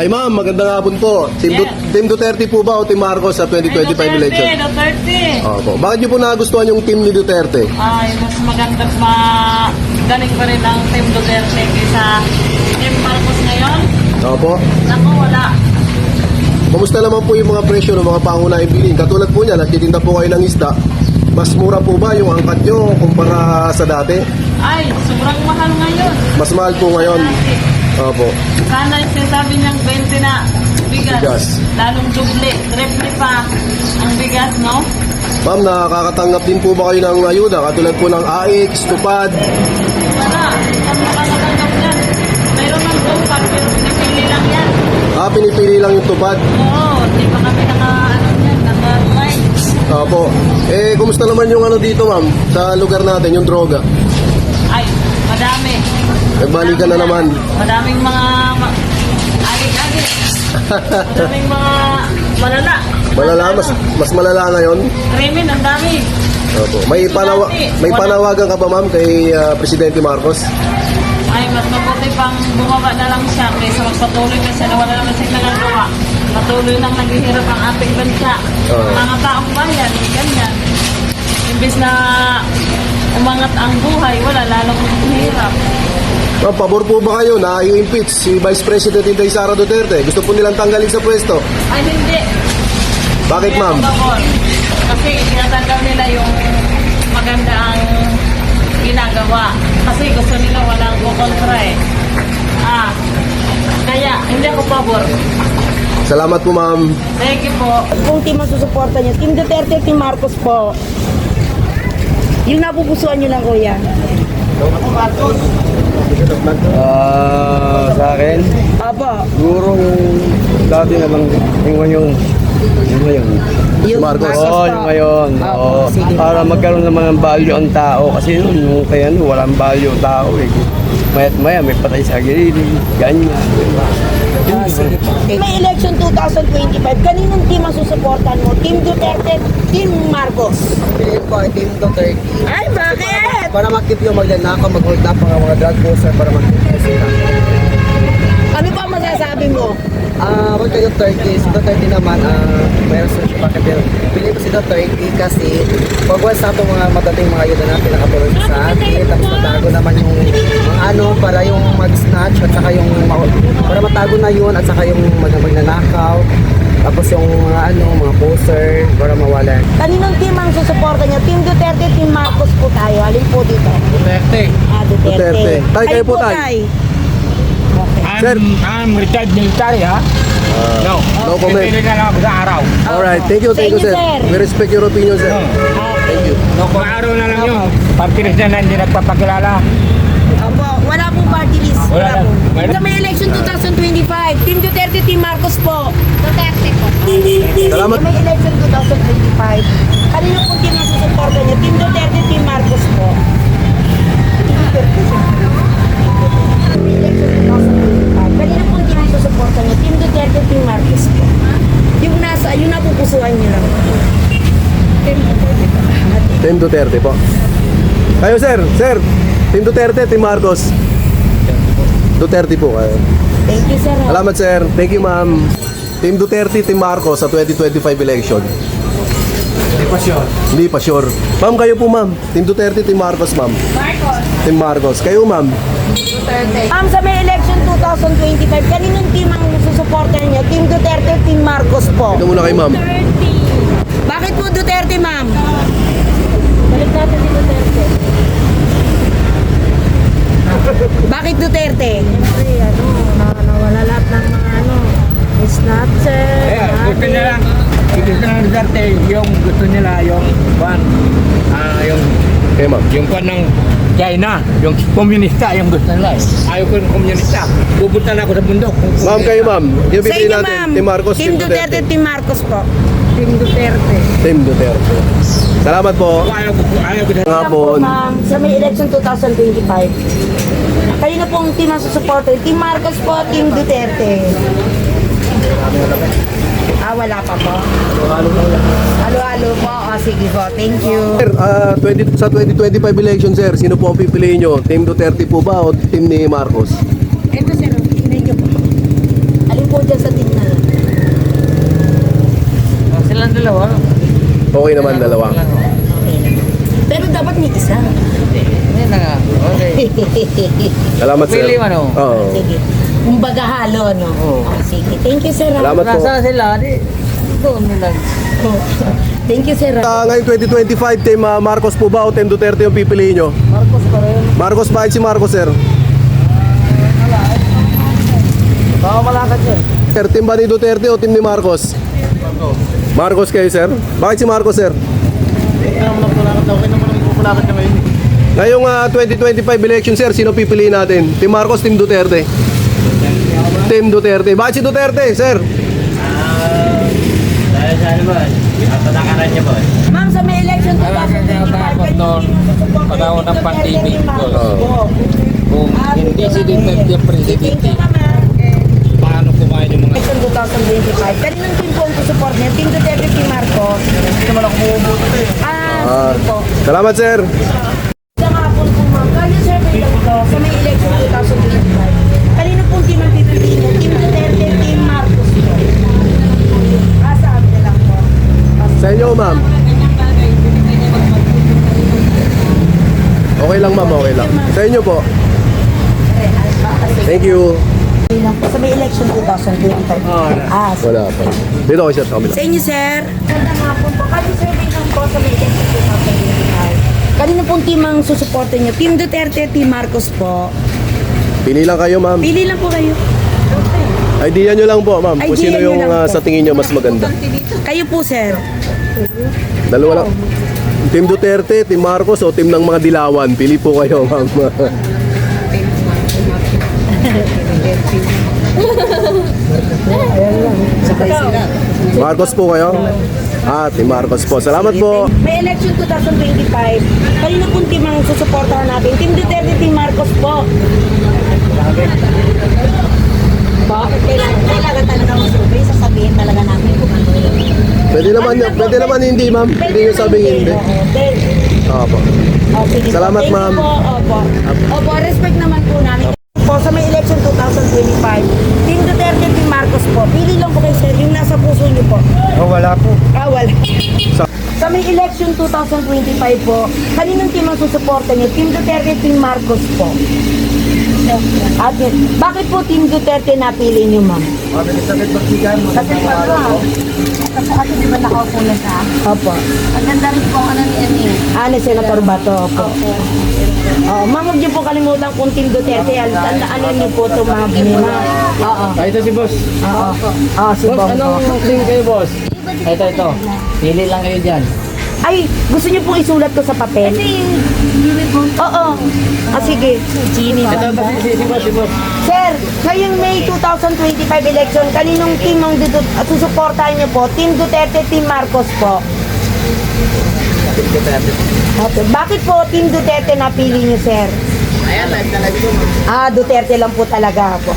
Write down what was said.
Ay ma'am, magandang hapon po. Team Duterte po ba o Team Marcos sa 2025 election? Duterte. Opo. Bakit niyo po nagustuhan yung team ni Duterte? Ay, mas maganda, galing pa rin ang Team Duterte kaysa Team Marcos ngayon. Opo. Naku, wala. Kamusta naman po yung mga presyo ng mga pangunahing bilhin? Katulad po niya, nagtitinda po kayo ng isda. Mas mura po ba yung angkat nyo kumpara sa dati? Ay, sobrang mahal ngayon. Mas mahal po ngayon. Opo. Sana yung sinasabi niyang 20 na bigas. Bigas. Lalong triple pa ang bigas, no? Ma'am, nakakatanggap din po ba kayo ng ayuda? Katulad po ng AX, Tupad? Wala. Ang nakakatanggap yan. Mayroon ng tupad, pero pinipili lang yan. Pinipili lang yung Tupad. Oo, di pa kami naka-apply. Opo. Kumusta naman yung ano dito ma'am? Sa lugar natin, yung droga? Ay, madami. Nagbalikan na naman. Madaming mga agit-agit. Madaming mga malala. Malala, mas malala ngayon. Krimen, ang dami. Opo. May panawagan ka ba ma'am kay Presidente Marcos? Ay, mas mabuti pang bumaba na lang siya kaysa magpatuloy kasi wala naman siyang nagagawa. Patuloy nang naghihirap ang ating bansa. Mga taong bayan, ganyan. Imbis na umangat ang buhay, wala lalong hirap. Ma'am, pabor po ba kayo na i-impeach si Vice President Inday Sara Duterte? Gusto po nilang tanggalin sa pwesto? Ay, hindi. Bakit Hindi ma'am? ako pabor. Kasi tinatanggal nila yung maganda ang ginagawa. Kasi gusto nila walang kukontra eh. Kaya hindi ako pabor. Salamat po ma'am. Thank you po. Kung team ang susuporta niyo, Team Duterte, Team Marcos po. Yung napupusuan niyo lang, kuya. Sa akin, Aba, siguro yung dati na lang, yung ngayon. yung Marcos. Oo, yung ngayon. Oo. Sige. Para magkaroon naman ng value ang tao. Kasi yung kaya walang value ang tao eh. Maya't maya, may patay sa gilid. Ganyan. Sige. May election 2025. Kaninong team ang susuportan mo? Team Duterte, Team Marcos? Piliin ko ay Team Duterte. Ay, bakit? Para makip yung magnanakaw, mag-hold up ang mga drug pusher para makip sila. Ano pa masasabi mo? About kay Duterte, si Duterte naman, mayroon siya bakit pero piliin ko si Duterte kasi pag once na itong mga madating mga ayuda na pinakatulong sa atin, tapos matago naman yung para yung mag-snatch at saka yung para matago na yun at saka yung magnanakaw. Tapos yung mga poster para mawalan. Kaninong team ang susuporta niyo? Team Duterte, Team Marcos po tayo. Alin po dito? Duterte. Duterte. Duterte. Tay, kayo po, tay. Tay. Sir. I'm retired military ha. No. No comment. Pipili na lang ako sa araw. Alright, thank you Thank you, sir. sir. We respect your opinion sir. Thank you. No, kung araw na lang yun. Partilis na hindi nagpapakilala. Opo, wala pong party list. Wala Wala po. lang. Sa may election 2025, Team Duterte, Team Marcos po. Duterte po. Salamat. Sa may election 2025, kanino po team ang susuporta niyo? Team Duterte, Team Marcos po. May election 2025, kanino po team ang susuporta niyo? Team Duterte, Team Marcos po. Yung napupusuan niyo lang. Team Duterte po. Team Duterte po. Kayo sir. Team Duterte, Team Marcos. Duterte po kayo. Thank you, sir. Salamat sir. Thank you ma'am. Team Duterte, Team Marcos sa 2025 election. Hindi pa sure. Ma'am, kayo po ma'am. Team Duterte, Team Marcos ma'am. Marcos. Team Marcos. Kayo ma'am. Duterte. Sa may election 2025, kaninong team ang susuportahan niyo? Team Duterte, Team Marcos po. Ito muna kay ma'am. Bakit po Duterte, ma'am? Balik natin si Duterte. Bakit Duterte? Siyempre, nawala lahat ng mga snatcher. Gusto nila lang. Gusto nila Duterte. Yung gusto nila yung Kayo ma'am. yung kwan ng China, yung komunista, yung gusto nila eh. Ayaw ko yung komunista. Pupunta na ako sa bundok. Ma'am, kayo ma'am. Yung Sa pipili inyo, natin. ma'am. Team Marcos, Team Duterte, Team Marcos po. Team Duterte. Team Duterte. Salamat po. Ayaw ko Nga po. Ma'am, sa may election 2025, kanino pong team ang susuporta? Team Marcos po, Team Duterte. Wala pa po. Halo-halo po. Sige po. Thank you. Sir, sa 2025 election sir, sino po ang pipiliin nyo? Team Duterte po ba o team ni Marcos? Ito sir. Thank you po. Alin po dyan dalawa. Okay naman, dalawa. Pero dapat may isa. Hindi na nga. Okay. Salamat, sir. Pili man, oh. Oo. Sige. Kumbaga halo, no? Oo. Sige. Thank you, sir. Salamat po. Nasaan sila? Di, doon nila. Thank you, sir. Ngayon 2025, Team Marcos po ba o Team Duterte yung pipiliin nyo? Marcos pa rin. Marcos, bakit si Marcos, sir? Baka malakad siya. Sir, team ba ni Duterte o team ni Marcos? Marcos kayo, sir? Bakit si Marcos, sir? Ngayong 2025 election, sir, sino pipiliin natin? Team Marcos, Team Duterte? Team Duterte. Bakit si Duterte, sir? Dahil sa ano ba? Patakaran niya ba? Ma'am, sa may election 2025, Pagawon ng pandemic ko. Oo. Kung hindi si Duterte yung presidente, paano kumain yung mga... Election 2025. Kaninang team po ang support niya? Team Duterte, Team Marcos? Hindi naman ako bumubuto eh. Sige po. Salamat, sir. Sa hapon po, ma'am. Kaya sir, may lang po. Sa may election 2025. Kanino pong team ang pipiliin niyo? Team Duterte, Team Marcos po? Sabi na lang po. Sa inyo, ma'am. Okay lang, ma'am. Okay lang. Sa inyo po. Thank you. Lang po. Sa may election 2025. Wala pa. Dito ako, sir, sa kabila. Sa inyo, sir. Magandang hapon po. Kaya survey lang po sa may election 2025. Kanino pong team ang susuporta niyo? Team Duterte, Team Marcos po? Pili lang kayo, ma'am. Pili lang po kayo. Idea nyo lang po, ma'am. Kung Idea sino nyo yung lang po. sa tingin nyo mas maganda. Kayo po, sir. Dalawa lang. Team Duterte, Team Marcos o team ng mga dilawan. Pili po kayo, ma'am. Marcos po kayo? Team Marcos po. Salamat po. May election 2025. Kanino pong team ang susuportahan natin? Team Duterte, Team Marcos po. Bakit kailangan talaga mag-survey? Sasabihin talaga namin kung ano yun. Pwede naman hindi, ma'am. Hindi nyo sabing hindi. Opo. Sige po. Salamat, Thank you ma'am. po. Opo, respect naman po namin. Po, sa may election 2025, Team Duterte, Team Marcos po. Pili lang po kayo, sir. Yung nasa puso niyo po. Wala po. Wala. Sa may election 2025 po, kaninong team ang susuporta niyo? Team Duterte, Team Marcos po. At bakit po Team Duterte napili niyo, ma'am? Elizabeth Bakigan. Kasi ako di ba nakaupo na siya? Opo. Ang ganda rin po ano ni Ano, Senator Bato? Opo. Ma'am, huwag niyo po kalimutan kung Team Duterte. Ano niyo po ito, ma'am? Oo. Ito si boss. Oo, si Bong. team kayo, boss? Ito. Pili lang kayo dyan. Ay, gusto niyo pong isulat ko sa papel? Oo. Sige. Ito ba si boss? Sir, ngayong May 2025 election, kaninong team ang susuportahan niyo po? Team Duterte, Team Marcos po? Okay. Bakit po Team Duterte napili niyo, sir? Ayan, live na live po. Duterte lang po talaga po.